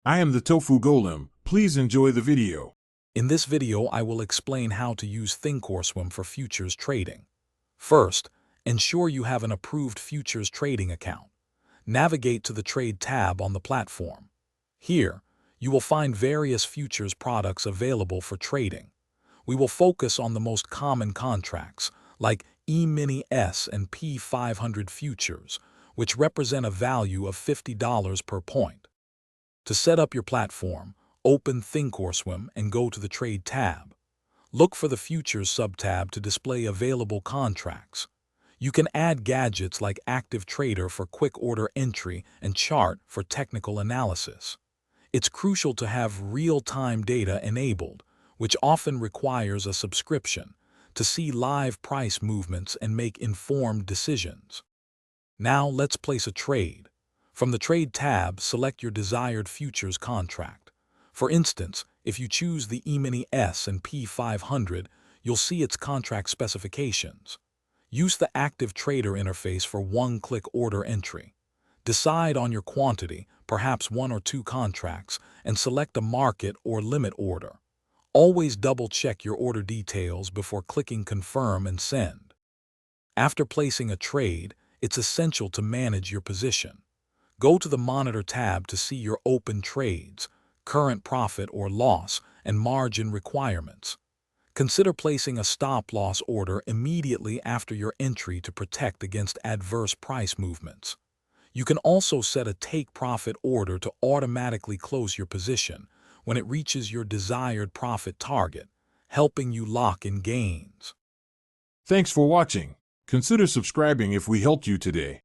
I am the Tofu Golem. Please enjoy the video. In this video, I will explain how to use Thinkorswim for futures trading. First, ensure you have an approved futures trading account. Navigate to the Trade tab on the platform. Here, you will find various futures products available for trading. We will focus on the most common contracts, like E-mini S and P500 futures, which represent a value of $50 per point. To set up your platform, open Thinkorswim and go to the Trade tab. Look for the Futures subtab to display available contracts. You can add gadgets like Active Trader for quick order entry and Chart for technical analysis. It's crucial to have real-time data enabled, which often requires a subscription, to see live price movements and make informed decisions. Now let's place a trade. From the Trade tab, select your desired futures contract. For instance, if you choose the E-mini S and P500, you'll see its contract specifications. Use the Active Trader interface for one-click order entry. Decide on your quantity, perhaps 1 or 2 contracts, and select a market or limit order. Always double-check your order details before clicking Confirm and Send. After placing a trade, it's essential to manage your position. Go to the Monitor tab to see your open trades, current profit or loss, and margin requirements. Consider placing a stop-loss order immediately after your entry to protect against adverse price movements. You can also set a take-profit order to automatically close your position when it reaches your desired profit target, helping you lock in gains. Thanks for watching. Consider subscribing if we helped you today.